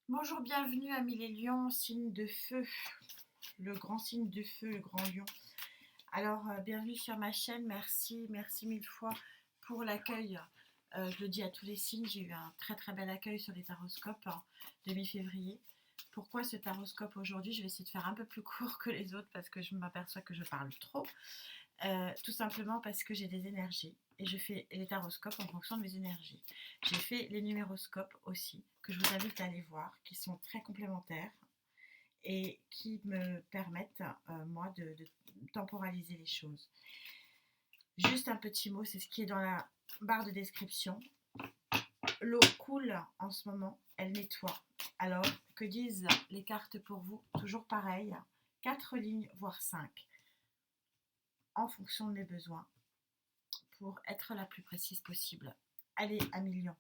Bonjour, bienvenue amis les lions, signe de feu, le grand signe de feu, le grand lion. Alors, bienvenue sur ma chaîne, merci mille fois pour l'accueil. Je le dis à tous les signes, j'ai eu un très bel accueil sur les taroscopes de mi-février. Pourquoi ce taroscope aujourd'hui? Je vais essayer de faire un peu plus court que les autres parce que je m'aperçois que je parle trop. Tout simplement parce que j'ai des énergies et je fais les taroscopes en fonction de mes énergies. J'ai fait les numéroscopes aussi, que je vous invite à aller voir, qui sont très complémentaires et qui me permettent, moi, de temporaliser les choses. Juste un petit mot, c'est ce qui est dans la barre de description. L'eau coule en ce moment, elle nettoie. Alors, que disent les cartes pour vous? Toujours pareil, 4 lignes, voire 5, en fonction de mes besoins, pour être la plus précise possible. Allez, à million.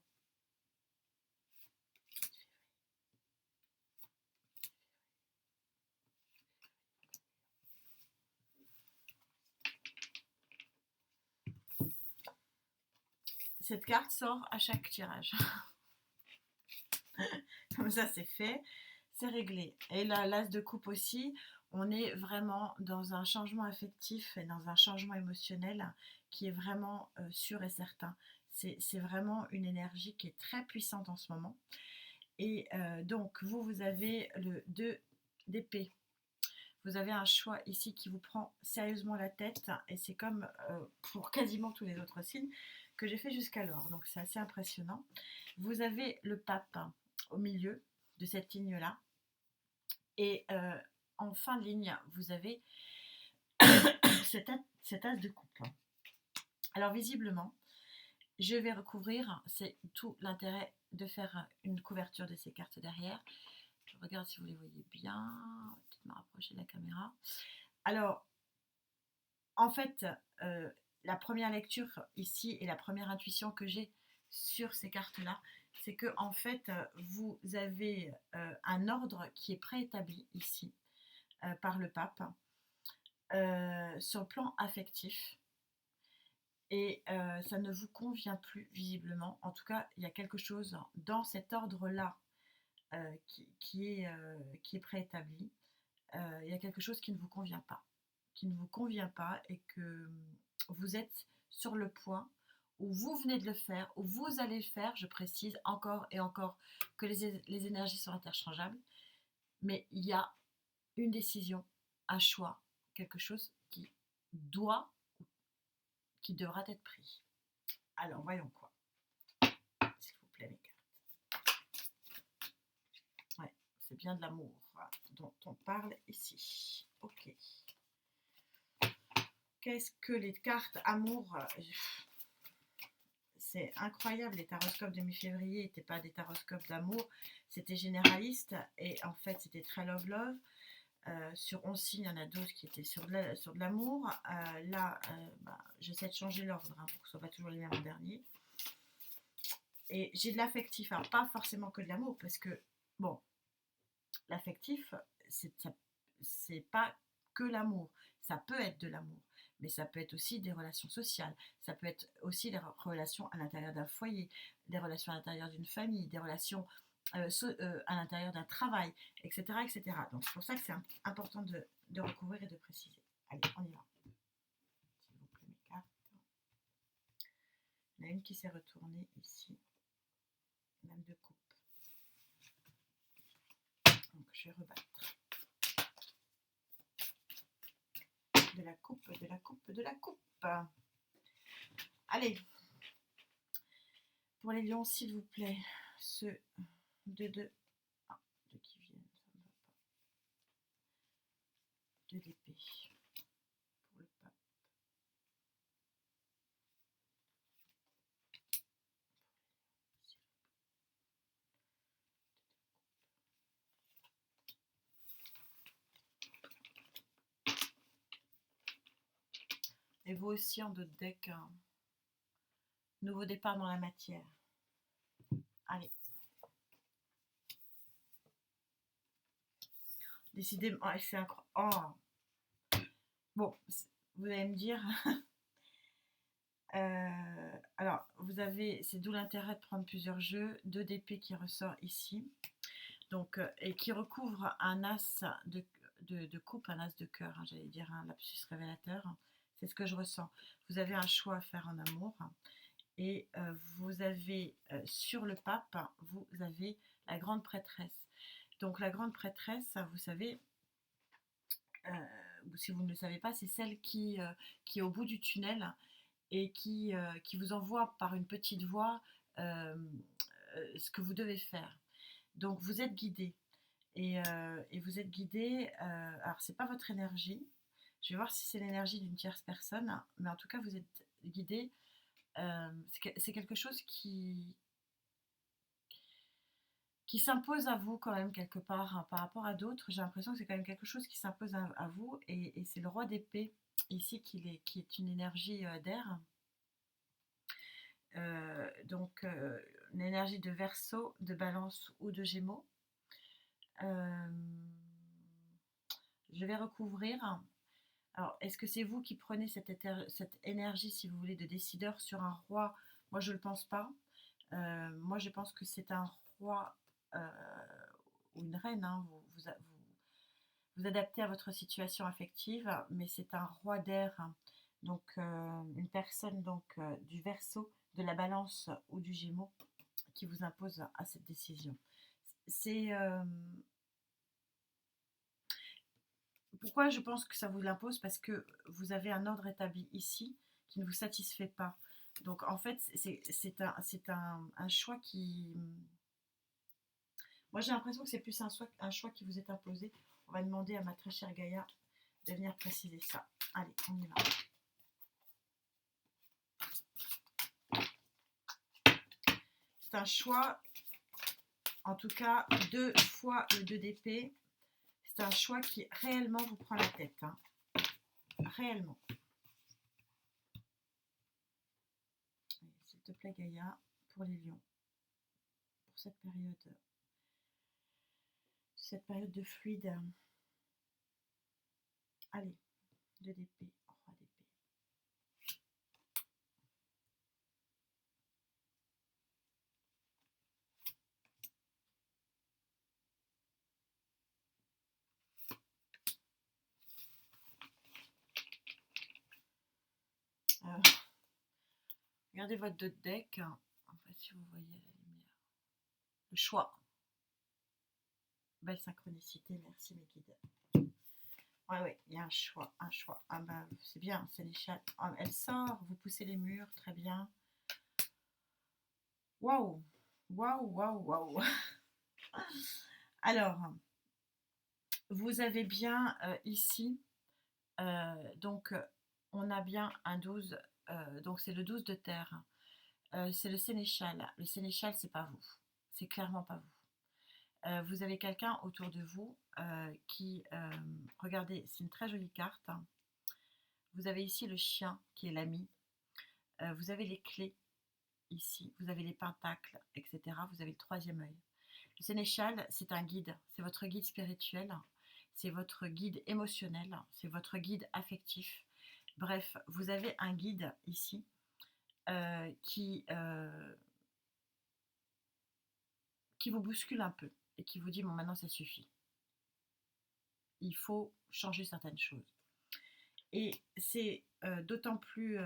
Cette carte sort à chaque tirage. Comme ça, c'est fait, c'est réglé. Et là, l'as de coupe aussi, on est vraiment dans un changement affectif et dans un changement émotionnel qui est vraiment sûr et certain. C'est vraiment une énergie qui est très puissante en ce moment. Et donc, vous avez le 2 d'épée. Vous avez un choix ici qui vous prend sérieusement la tête et c'est comme pour quasiment tous les autres signes que j'ai fait jusqu'alors. Donc c'est assez impressionnant. Vous avez le pape au milieu de cette ligne-là et en fin de ligne, vous avez cet as de coupe. Alors visiblement, je vais recouvrir, c'est tout l'intérêt de faire une couverture de ces cartes derrière. Je regarde si vous les voyez bien. Je vais peut-être me rapprocher de la caméra. Alors, en fait, la première lecture ici et la première intuition que j'ai sur ces cartes-là, c'est que en fait, vous avez un ordre qui est préétabli ici par le pape sur le plan affectif. Et ça ne vous convient plus visiblement. En tout cas, il y a quelque chose dans cet ordre-là qui est préétabli. Il y a quelque chose qui ne vous convient pas. Qui ne vous convient pas et que vous êtes sur le point où vous venez de le faire, où vous allez le faire, je précise encore et encore que les énergies sont interchangeables, mais il y a une décision, un choix, quelque chose doit, qui devra être pris. Alors, voyons quoi, s'il vous plaît, mes cartes. Ouais, c'est bien de l'amour dont on parle ici. Ok. Qu'est-ce que les cartes amour? C'est incroyable, les taroscopes de mi-février n'étaient pas des taroscopes d'amour, c'était généraliste et en fait c'était très love. Sur 11 signes, il y en a 12 qui étaient sur de l'amour. Là, j'essaie de changer l'ordre pour que ce ne soit pas toujours les mêmes en dernier. Et j'ai de l'affectif, alors pas forcément que de l'amour, parce que, bon, l'affectif, c'est pas que l'amour. Ça peut être de l'amour, mais ça peut être aussi des relations sociales. Ça peut être aussi des relations à l'intérieur d'un foyer, des relations à l'intérieur d'une famille, des relations à l'intérieur d'un travail, etc., etc. Donc c'est pour ça que c'est important de recouvrir et de préciser. Allez, on y va. S'il vous plaît, mes cartes. Il y en a une qui s'est retournée ici. Dame de coupe. Donc je vais rebattre. De la coupe, de la coupe, de la coupe. Allez. Pour les lions, s'il vous plaît, ceux de qui viennent, ça ne va pas. De l'épée. Pour le pape. Et vous aussi en d'autres decks, nouveau départ dans la matière. Allez. Décidément, c'est incroyable. Oh. Bon, vous allez me dire. Alors, vous avez, c'est d'où l'intérêt de prendre plusieurs jeux. 2 d'épée qui ressort ici. Donc, et qui recouvre un as de coupe, un as de cœur, hein, j'allais dire un lapsus révélateur. C'est ce que je ressens. Vous avez un choix à faire en amour. Et vous avez sur le pape, vous avez la grande prêtresse. Donc la grande prêtresse, vous savez, si vous ne le savez pas, c'est celle qui est au bout du tunnel et qui vous envoie par une petite voix euh, ce que vous devez faire. Donc vous êtes guidé. Et vous êtes guidé, alors c'est pas votre énergie, je vais voir si c'est l'énergie d'une tierce personne, mais en tout cas vous êtes guidé. C'est quelque chose qui s'impose à vous quand même quelque part hein, par rapport à d'autres. J'ai l'impression que c'est quand même quelque chose qui s'impose à vous et c'est le roi d'épée ici qui est une énergie d'air. Donc une énergie de Verseau, de Balance ou de Gémeaux. Euh, je vais recouvrir. Alors, est-ce que c'est vous qui prenez cette énergie, si vous voulez, de décideur sur un roi? Moi, je ne le pense pas. Moi, je pense que c'est un roi euh, ou une reine. Hein, vous adaptez à votre situation affective, mais c'est un roi d'air. Hein, donc, une personne donc du Verseau, de la Balance ou du Gémeaux qui vous impose à cette décision. C'est pourquoi je pense que ça vous l'impose? Parce que vous avez un ordre établi ici qui ne vous satisfait pas. Donc en fait, un choix qui... Moi j'ai l'impression que c'est plus un choix qui vous est imposé. On va demander à ma très chère Gaïa de venir préciser ça. Allez, on y va. C'est un choix, en tout cas 2 fois le 2 d'épée. C'est un choix qui réellement vous prend la tête. Hein. Réellement. S'il te plaît Gaïa, pour les lions, pour cette période de fluide. Allez, 2 d'épée, roi d'épée. Regardez votre deck. En fait, si vous voyez la lumière. Le choix. Belle synchronicité, merci mes guides. Ouais, il y a un choix, un choix. Ah bah, c'est bien, c'est l'échelle. Ah, elle sort, vous poussez les murs, très bien. Waouh, waouh, waouh, waouh. Alors, vous avez bien ici, donc on a bien un 12, donc c'est le 12 de terre. C'est le sénéchal. Le sénéchal, c'est pas vous. C'est clairement pas vous. Vous avez quelqu'un autour de vous qui, regardez, c'est une très jolie carte. Hein. Vous avez ici le chien qui est l'ami. Vous avez les clés ici. Vous avez les pentacles, etc. Vous avez le troisième œil. Le sénéchal, c'est un guide. C'est votre guide spirituel. C'est votre guide émotionnel. C'est votre guide affectif. Bref, vous avez un guide ici qui vous bouscule un peu et qui vous dit bon maintenant ça suffit. Il faut changer certaines choses. Et c'est d'autant plus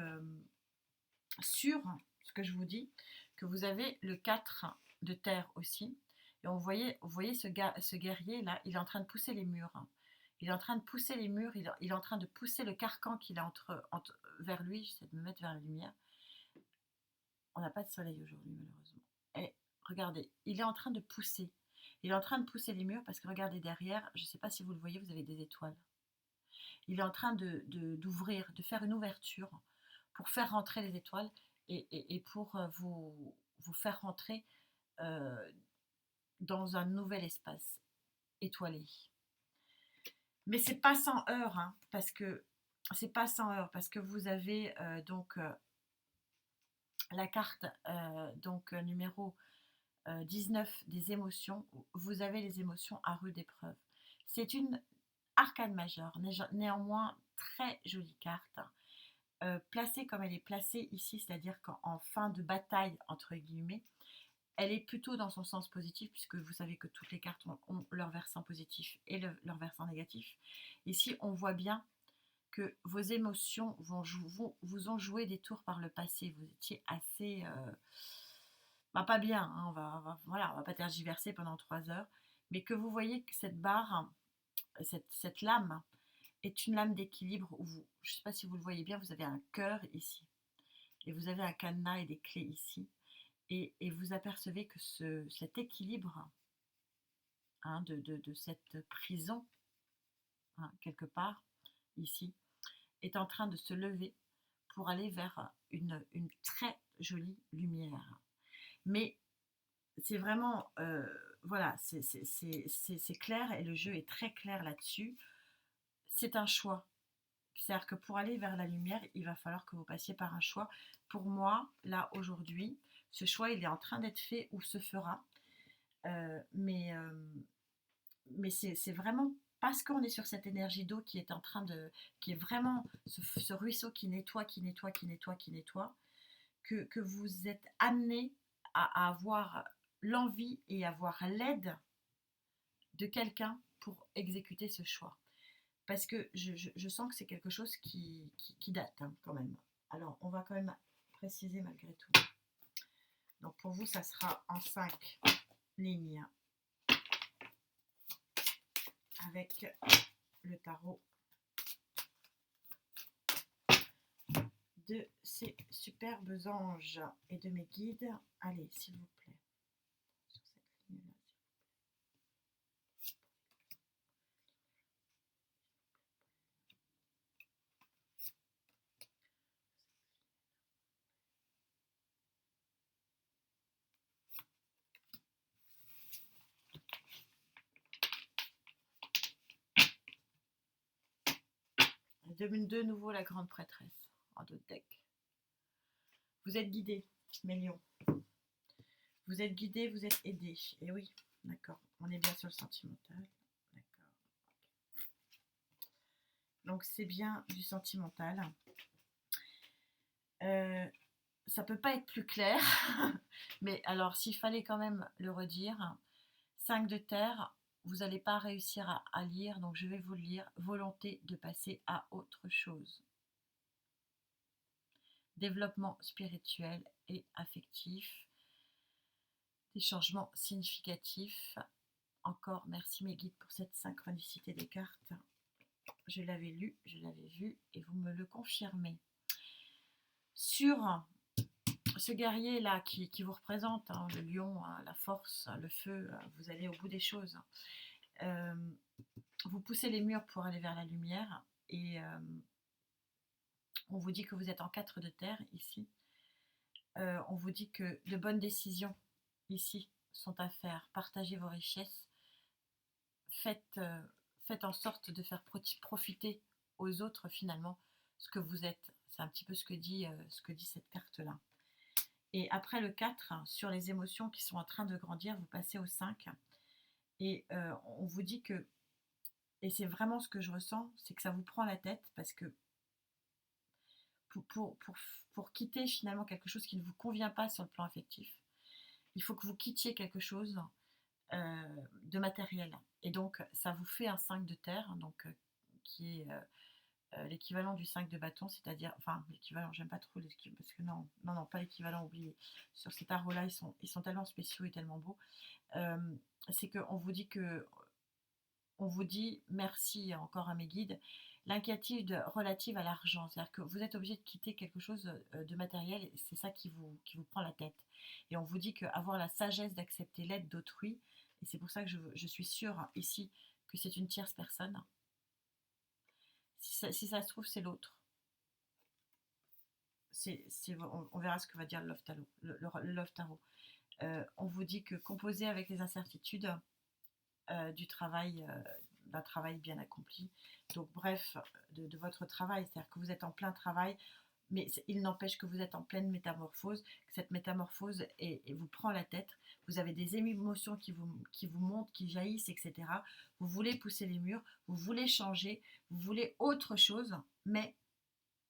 sûr ce que je vous dis que vous avez le 4 de terre aussi. Et vous voyez ce guerrier là, il est en train de pousser les murs. Il est en train de pousser les murs, il est en train de pousser le carcan qu'il a vers lui. J'essaie de me mettre vers la lumière. On n'a pas de soleil aujourd'hui malheureusement. Et regardez, il est en train de pousser. Il est en train de pousser les murs parce que regardez derrière, je ne sais pas si vous le voyez, vous avez des étoiles. Il est en train d'ouvrir, de faire une ouverture pour faire rentrer les étoiles et pour vous faire rentrer euh, dans un nouvel espace étoilé. Mais c'est pas sans heurts, hein, parce que c'est pas sans heurts, parce que vous avez donc la carte donc numéro 19 des émotions. Vous avez les émotions à rude épreuve. C'est une arcane majeure, néanmoins très jolie carte. Placée comme elle est placée ici, c'est-à-dire qu'en fin de bataille, entre guillemets, elle est plutôt dans son sens positif, puisque vous savez que toutes les cartes ont leur versant positif et leur versant négatif. Ici, on voit bien que vos émotions vous ont joué des tours par le passé. Vous étiez assez... bah, pas bien, hein, voilà, on va pas tergiverser pendant 3 heures, mais que vous voyez que cette barre, cette lame, est une lame d'équilibre où vous, je ne sais pas si vous le voyez bien, vous avez un cœur ici, et vous avez un cadenas et des clés ici, et vous apercevez que cet équilibre, hein, de cette prison, hein, quelque part, ici, est en train de se lever pour aller vers une très jolie lumière. Mais c'est vraiment, voilà, c'est clair et le jeu est très clair là-dessus. C'est un choix. C'est-à-dire que pour aller vers la lumière, il va falloir que vous passiez par un choix. Pour moi, là, aujourd'hui, ce choix, il est en train d'être fait ou se fera. Euh, mais euh, mais c'est vraiment parce qu'on est sur cette énergie d'eau qui est en train de, qui est vraiment ce ruisseau qui nettoie, qui nettoie, qui nettoie, qui nettoie, que vous êtes amené à avoir l'envie et avoir l'aide de quelqu'un pour exécuter ce choix. Parce que je sens que c'est quelque chose qui date, hein, quand même. Alors, on va quand même préciser malgré tout. Donc, pour vous, ça sera en 5 lignes avec le tarot de ces superbes anges et de mes guides. Allez, s'il vous plaît, sur cette ligne-là. De nouveau la grande prêtresse en d'autres decks. Vous êtes guidés, mes lions. Vous êtes guidés, vous êtes aidés. Et oui, d'accord. On est bien sur le sentimental. D'accord. Donc c'est bien du sentimental. Ça peut pas être plus clair. Mais alors, s'il fallait quand même le redire, 5 de terre, vous n'allez pas réussir à lire, donc je vais vous le lire. Volonté de passer à autre chose. Développement spirituel et affectif. Des changements significatifs. Encore merci mes guides pour cette synchronicité des cartes. Je l'avais lu, je l'avais vu et vous me le confirmez. Sur ce guerrier là qui vous représente, hein, le lion, hein, la force, le feu, vous allez au bout des choses. Vous poussez les murs pour aller vers la lumière et on vous dit que vous êtes en 4 de terre ici. On vous dit que de bonnes décisions ici sont à faire. Partagez vos richesses. Faites en sorte de faire profiter aux autres finalement ce que vous êtes. C'est un petit peu ce que dit cette carte-là. Et après le 4, sur les émotions qui sont en train de grandir, vous passez au 5. Et on vous dit que, et c'est vraiment ce que je ressens, c'est que ça vous prend la tête parce que pour quitter finalement quelque chose qui ne vous convient pas sur le plan affectif, il faut que vous quittiez quelque chose de matériel. Et donc, ça vous fait un 5 de terre, donc, qui est l'équivalent du 5 de bâton, c'est-à-dire, enfin, l'équivalent, j'aime pas trop l'équivalent, parce que non, pas l'équivalent, oubliez. Sur ces tarots-là, ils sont tellement spéciaux et tellement beaux. C'est qu'on vous dit on vous dit merci encore à mes guides, l'inquiétude relative à l'argent, c'est-à-dire que vous êtes obligé de quitter quelque chose de matériel, et c'est ça qui vous prend la tête. Et on vous dit qu'avoir la sagesse d'accepter l'aide d'autrui, et c'est pour ça que je suis sûre ici que c'est une tierce personne. Si ça se trouve, c'est l'autre. On verra ce que va dire le Love Tarot. On vous dit que composer avec les incertitudes d'un travail bien accompli. Donc bref, de votre travail, c'est-à-dire que vous êtes en plein travail, mais il n'empêche que vous êtes en pleine métamorphose, que cette métamorphose vous prend la tête, vous avez des émotions qui vous montent, qui jaillissent, etc. Vous voulez pousser les murs, vous voulez changer, vous voulez autre chose, mais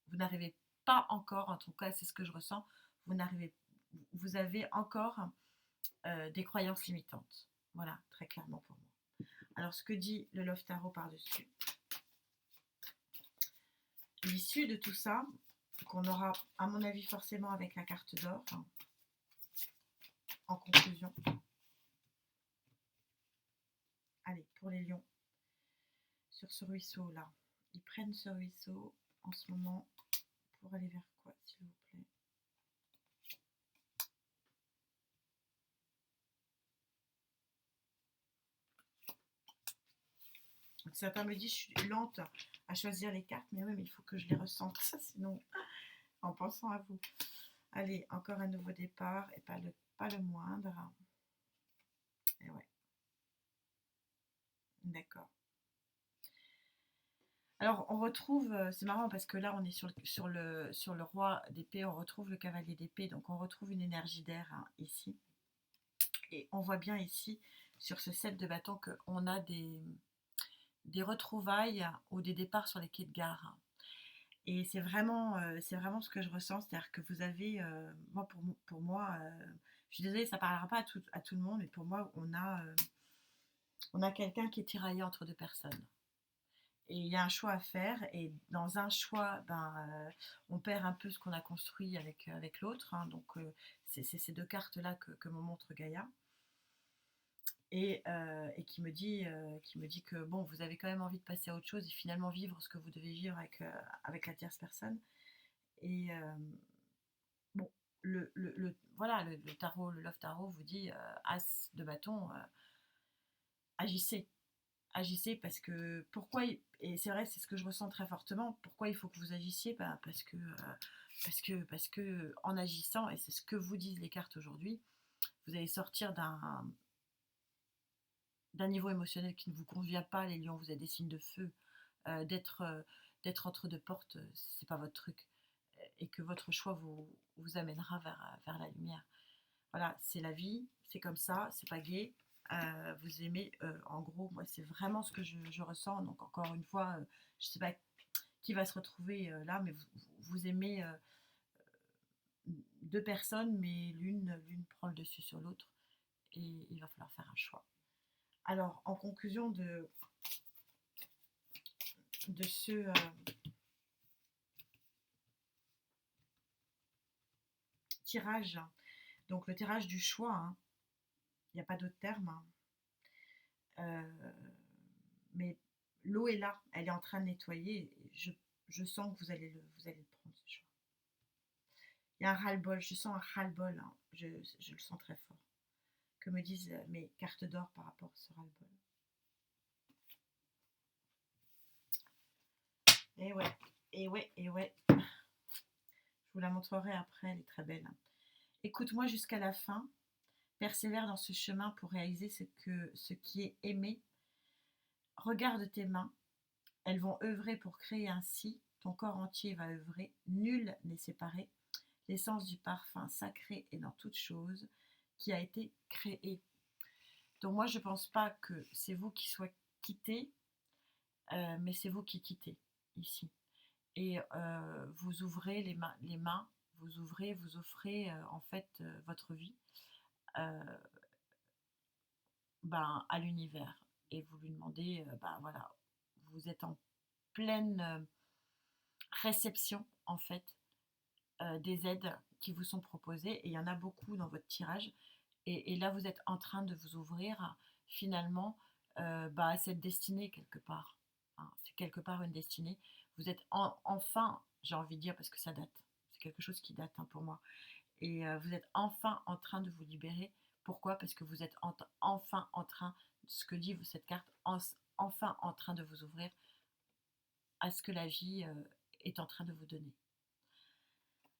vous n'arrivez pas encore, en tout cas c'est ce que je ressens, vous avez encore des croyances limitantes. Voilà, très clairement pour moi. Alors, ce que dit le Love Tarot par-dessus. L'issue de tout ça, qu'on aura, à mon avis, forcément avec la carte d'or, hein, en conclusion. Allez, pour les lions, sur ce ruisseau-là. Ils prennent ce ruisseau en ce moment pour aller vers quoi, s'il vous plaît? Donc, certains me disent, je suis lente à choisir les cartes, mais oui, mais il faut que je les ressente, ça, sinon, en pensant à vous. Allez, encore un nouveau départ, et pas le moindre. Et ouais, d'accord. Alors, on retrouve, c'est marrant parce que là, on est sur le roi d'épée, on retrouve le cavalier d'épée, donc on retrouve une énergie d'air, hein, ici. Et on voit bien ici, sur ce set de bâtons, qu'on a des retrouvailles ou des départs sur les quais de gare. Et c'est vraiment ce que je ressens, c'est-à-dire que vous avez, moi, pour moi, je suis désolée, ça ne parlera pas à tout le monde, mais pour moi, on a quelqu'un qui est tiraillé entre deux personnes. Et il y a un choix à faire, et dans un choix, on perd un peu ce qu'on a construit avec l'autre, hein, donc c'est ces deux cartes-là que me montre Gaïa, et qui me dit que bon, vous avez quand même envie de passer à autre chose et finalement vivre ce que vous devez vivre avec la tierce personne. Et bon, voilà, le tarot, le Love Tarot vous dit As de bâton, agissez. Agissez parce que pourquoi, et c'est vrai, c'est ce que je ressens très fortement, pourquoi il faut que vous agissiez, parce que en agissant, et c'est ce que vous disent les cartes aujourd'hui, vous allez sortir d'un niveau émotionnel qui ne vous convient pas. Les lions, vous êtes des signes de feu, euh, d'être euh, d'être entre deux portes, c'est pas votre truc, et que votre choix vous amènera vers la lumière. Voilà, c'est la vie, c'est comme ça, c'est pas gai. Vous aimez, en gros, moi c'est vraiment ce que je ressens. Donc encore une fois, je sais pas qui va se retrouver là, mais vous aimez deux personnes, mais l'une prend le dessus sur l'autre, et il va falloir faire un choix. Alors, en conclusion de ce tirage, donc le tirage du choix, hein, il n'y a pas d'autre terme, hein, mais l'eau est là, elle est en train de nettoyer. Je sens que vous allez le prendre, ce choix. Il y a un ras-le-bol, je sens un ras-le-bol, hein, je le sens très fort. Que me disent mes cartes d'or par rapport à ce ras-le-bol? Et ouais, et ouais, et ouais. Je vous la montrerai après, elle est très belle. Écoute-moi jusqu'à la fin, persévère dans ce chemin pour réaliser ce qui est aimé. Regarde tes mains, elles vont œuvrer pour créer ainsi, ton corps entier va œuvrer, nul n'est séparé. L'essence du parfum sacré est dans toute chose qui a été créée. Donc moi, je ne pense pas que c'est vous qui soyez quitté, mais c'est vous qui quittez ici. Et vous ouvrez les mains, vous ouvrez, vous offrez en fait votre vie euh, à l'univers. Et vous lui demandez, voilà, vous êtes en pleine réception en fait des aides qui vous sont proposées, et il y en a beaucoup dans votre tirage, et là vous êtes en train de vous ouvrir finalement à cette destinée quelque part, hein. C'est quelque part une destinée, vous êtes enfin, j'ai envie de dire, parce que ça date, c'est quelque chose qui date, hein, pour moi, et vous êtes enfin en train de vous libérer. Pourquoi? Parce que vous êtes enfin en train, ce que dit cette carte, enfin en train de vous ouvrir à ce que la vie est en train de vous donner.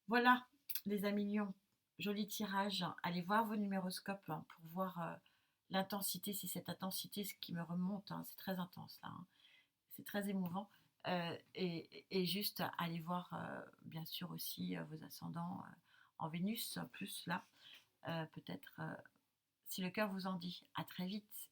Voilà, les amis lions, joli tirage. Allez voir vos numéroscopes, hein, pour voir l'intensité, si cette intensité, ce qui me remonte, hein, c'est très intense là, hein, c'est très émouvant. Et juste allez voir, bien sûr, aussi vos ascendants en Vénus, plus là, peut-être, si le cœur vous en dit. À très vite.